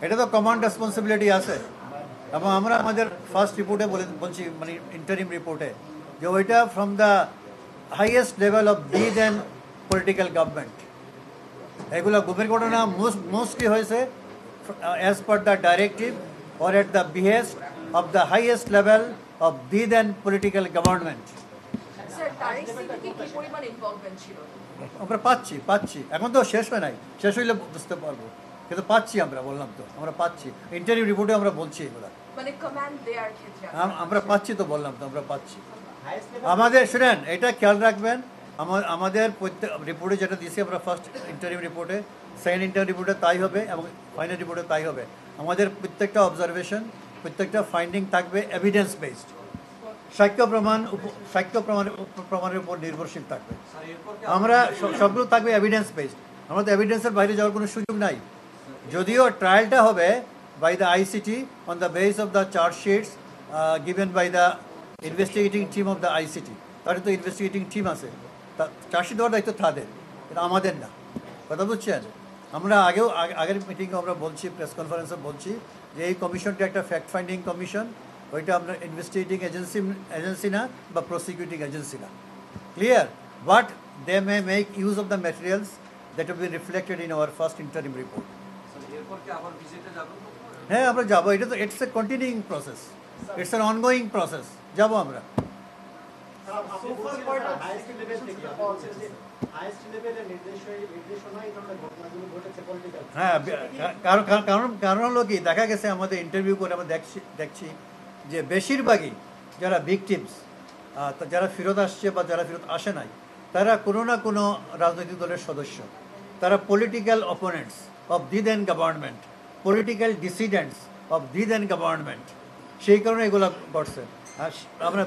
এটা তো command responsibility আছে। এবং আমরা আমাদের ফার্স্ট রিপোর্টে বলছি, মানে ইন্টারিম রিপোর্টে, যে ওইটা from the highest level of the then political government. এগুলো গুমের ঘটনা মোস্টলি হয়েছে as per the directive or at the behest of the highest level of the then political government. আমরা পাচ্ছি, এখন তো শেষ হয় নাই, শেষ হইলে বুঝতে পারবো, কিন্তু পাচ্ছি আমরা, বললাম তো আমরা পাচ্ছি, ইন্টারভিউ রিপোর্টে আমরা বলছি এগুলো, আমরা পাচ্ছি তো, বললাম তো আমরা পাচ্ছি। আমাদের শুনেন, এটা খেয়াল রাখবেন, আমাদের প্রত্যেক রিপোর্টে যেটা দিয়েছি আমরা ফার্স্ট ইন্টারভিউ রিপোর্টে, সেকেন্ড ইন্টারভিউ রিপোর্টে তাই হবে, এবং ফাইনাল রিপোর্টে তাই হবে। আমাদের প্রত্যেকটা অবজারভেশন, প্রত্যেকটা ফাইন্ডিং থাকবে এভিডেন্স বেসড, সাক্ষ্য প্রমাণের উপর নির্ভরশীল থাকবে। আমরা সবগুলো থাকবে এভিডেন্স বেসড, আমরা তো এভিডেন্সের বাইরে যাওয়ার কোনো সুযোগ নাই। যদিও ট্রায়ালটা হবে by the ICT on the base of the chargesheets given by the investigating team of the ICT. তাদের তো ইনভেস্টিগেটিং টিম আছে, তা চার্জশিট দেওয়ার দায়িত্ব তাদের, এটা আমাদের না। কথা বুঝছেন? আমরা আগের মিটিংয়ে আমরা বলছি, প্রেস কনফারেন্সে বলছি, যে এই কমিশনটা একটা ফ্যাক্ট ফাইন্ডিং কমিশন, ওইটা আমরা ইনভেস্টিগেটিং এজেন্সি না বা প্রসিকিউটিং এজেন্সি না। Clear? But they may make use of the materials that have been reflected in our first interim report. হ্যাঁ, আমরা যাবো, এটা তো it's a continuing process, it's an ongoing process, যাবো আমরা। হ্যাঁ, কারণ হলো কি, দেখা গেছে আমাদের ইন্টারভিউ করে আমরা দেখছি যে বেশিরভাগই যারা ভিকটিমস, যারা ফেরত আসছে বা যারা ফেরত আসে নাই, তারা কোনো না কোনো রাজনৈতিক দলের সদস্য, তারা political opponents of the then government, political dissidents of the then government. সেই কারণে এগুলো ঘটছে। আমরা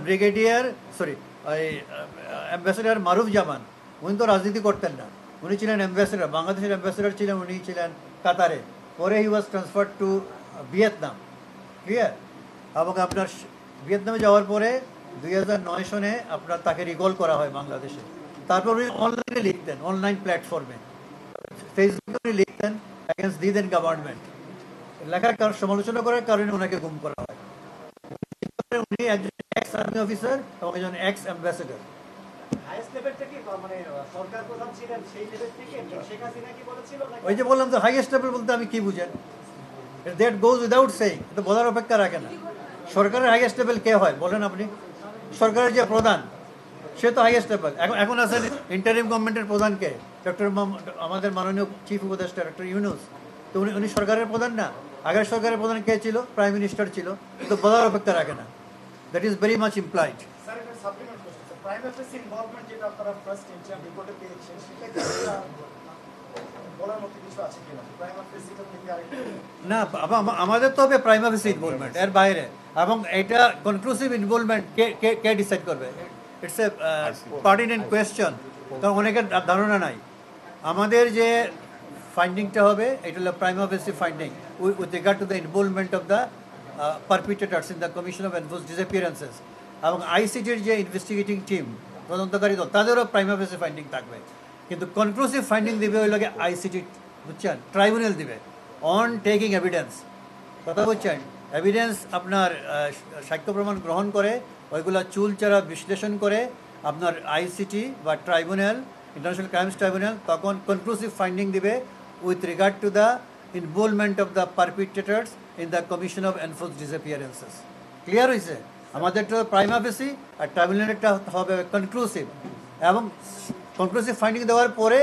অ্যাম্বাসেডার মারুফ জামান, উনি তো রাজনীতি করতেন না, উনি ছিলেন অ্যাম্বাসেডার, বাংলাদেশের অ্যাম্বাসেডার ছিলেন, উনি ছিলেন কাতারে, পরে হি ওয়াজ ট্রান্সফার টু ভিয়েতনাম। ক্লিয়ার? এবং আপনার ভিয়েতনামে যাওয়ার পরে 2009 সনে আপনার তাকে রিকল করা হয় বাংলাদেশে। তারপর উনি অনলাইনে লিখতেন, অনলাইন প্ল্যাটফর্মে ফেসবুকে উনি লিখতেন অ্যাগেন্স্ট দি দেন গভর্নমেন্ট। লেখার সমালোচনা করার কারণে ওনাকে গুম করা হয়। উনি একজন এক্স আর্মি অফিসার এবং একজন এক্স অ্যাম্বাসেডার। ওই যে বললাম তো, হাইয়েস্ট লেভেল বলতে আমি কি বুঝেন? দ্যাট গোজ উইদাউট সেইং, এটা বলার অপেক্ষা রাখে না। সরকারের হাইয়েস্ট লেভেল কে হয় বলেন আপনি? সরকারের যে প্রধান, সে তো হাইয়েস্ট লেভেল। এখন আছেন ইন্টারিম গভর্নমেন্টের প্রধান কে? আমাদের মাননীয় চিফ উপদেষ্টা ডক্টর ইউনূস। তো উনি সরকারের প্রধান না? আগের সরকারের প্রধান কে ছিল? প্রাইম মিনিস্টার ছিল। তো বলার অপেক্ষা রাখে না। That is very much implied. না, আমাদের তো হবে প্রাইমা ফেসি ইনভলভমেন্ট, এর বাইরে। এবং এটা কনক্লুসিভ ইনভলভমেন্ট কে ডিসাইড করবে? ইটস এ পার্টিনেন্ট কোয়েশ্চন, কারণ অনেকের ধারণা নাই। আমাদের যে ফাইন্ডিংটা হবে, এটা হলো prima facie finding with regard to the involvement of the perpetrators in the commission of enforced disappearances. এবং আইসিটির যে ইনভেস্টিগেটিং টিম, তদন্তকারী দল, তাদেরও প্রাইমা ফেসি ফাইন্ডিং থাকবে। কিন্তু কনক্লুসিভ ফাইন্ডিং দিবে ওই লোকে আইসিটি, বুঝছেন? ট্রাইব্যুনাল দিবে অন টেকিং এভিডেন্স। কথা বুঝছেন? এভিডেন্স আপনার সাক্ষ্য প্রমাণ গ্রহণ করে, ওইগুলো চুলচেরা বিশ্লেষণ করে আপনার আইসিটি বা ট্রাইব্যুনাল, ইন্টারন্যাশনাল ক্রাইমস ট্রাইব্যুনাল, তখন কনক্লুসিভ ফাইন্ডিং দিবে with regard to the involvement of the perpetrators in the commission of enforced disappearances. Clear হয়েছে? আমাদেরটা প্রাইমা ফেসি, আর ট্রাইব্যুনালেরটা হবে কনক্লুসিভ। এবং কনক্লুসিভ ফাইন্ডিং দেওয়ার পরে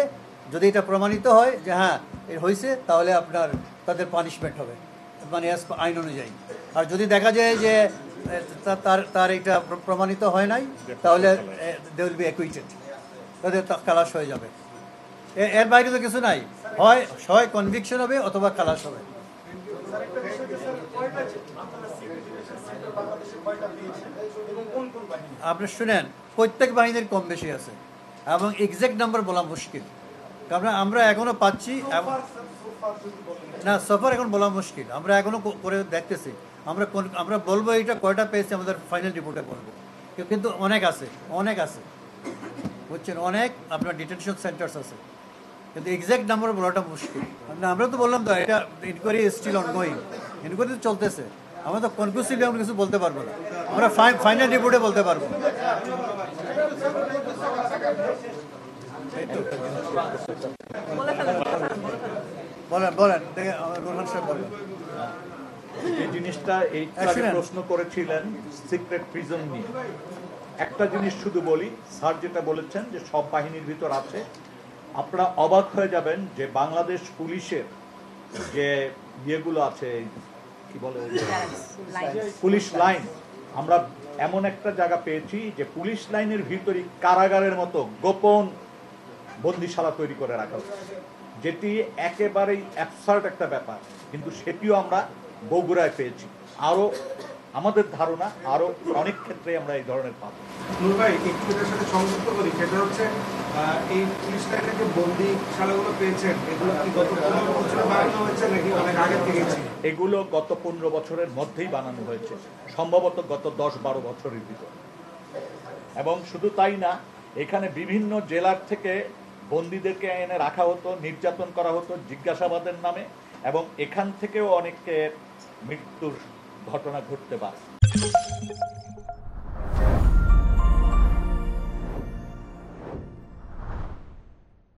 যদি এটা প্রমাণিত হয় যে হ্যাঁ এর হয়েছে, তাহলে আপনার তাদের পানিশমেন্ট হবে, মানে আইন অনুযায়ী। আর যদি দেখা যায় যে তার এটা প্রমাণিত হয় নাই, তাহলে দে উইল বি অ্যাকুইটেড, তাদের খালাস হয়ে যাবে। এর বাইরে তো কিছু নাই, হয় কনভিকশন হবে অথবা খালাস হবে। আপনি শুনেন, প্রত্যেক বাহিনীর কম বেশি আছে, এবং এক্সাক্ট নাম্বার বলা মুশকিল, কারণ আমরা এখনো পাচ্ছি না। সফর এখন বলা মুশকিল, আমরা এখনো করে দেখতেছি। আমরা বলবো এটা কয়টা পেয়েছি আমাদের ফাইনাল রিপোর্টে বলবো, কিন্তু অনেক আছে, বুঝছেন? অনেক আপনার ডিটেনশন সেন্টার্স আছে, কিন্তু এক্সাক্ট নাম্বার বলাটা মুশকিল। আমরা তো বললাম তো এটা ইনকোয়ারি স্টিল অনগোয়িং, ইনকোয়ারি তো চলতেছে, আমরা তো কনক্লুসিভলি আমরা কিছু বলতে পারবো না, আমরা ফাইনাল রিপোর্টে বলতে পারবো। বলেন বলেন দেখে রোহান সাহেব বলেন। যে জিনিসটা এই প্রশ্ন করেছিলেন সিক্রেট প্রিজন নিয়ে, একটা জিনিস শুধু বলি, স্যার যেটা বলেছেন যে সব বাহিনীর ভিতর আছে, আপনারা অবাক হয়ে যাবেন যে বাংলাদেশ পুলিশের যে ইয়েগুলো আছে, কি বলে, পুলিশ লাইন, আমরা এমন একটা জায়গা পেয়েছি যে পুলিশ লাইনের ভিতরই কারাগারের মতো গোপন বন্দিশালা তৈরি করে রাখা হচ্ছে, যেটি একেবারেই অ্যাবসার্ড একটা ব্যাপার, কিন্তু সেটিও আমরা বগুড়ায় পেয়েছি। আরো আমাদের ধারণা আরো অনেক ক্ষেত্রে আমরা এই ধরনের পাবো। নূর ভাই একটুটার সাথে সংযুক্ত করি, সেটা হচ্ছে এই পুলিশ লাইনের যে বন্দিশালাগুলো পেয়েছেন, এগুলো কি গত 15 বছরে বানানো হয়েছে নাকি অনেক আগে থেকেই ছিল? এগুলো গত 15 বছরের মধ্যেই বানানো হয়েছে, সম্ভবত গত 10-12 বছরের ভিতর। এবং শুধু তাই না, এখানে বিভিন্ন জেলার থেকে বন্দীদেরকে এনে রাখা হতো, নির্যাতন করা হতো জিজ্ঞাসাবাদের নামে, এবং এখান থেকেও অনেকের মৃত্যুর ঘটনা ঘটতে পারে।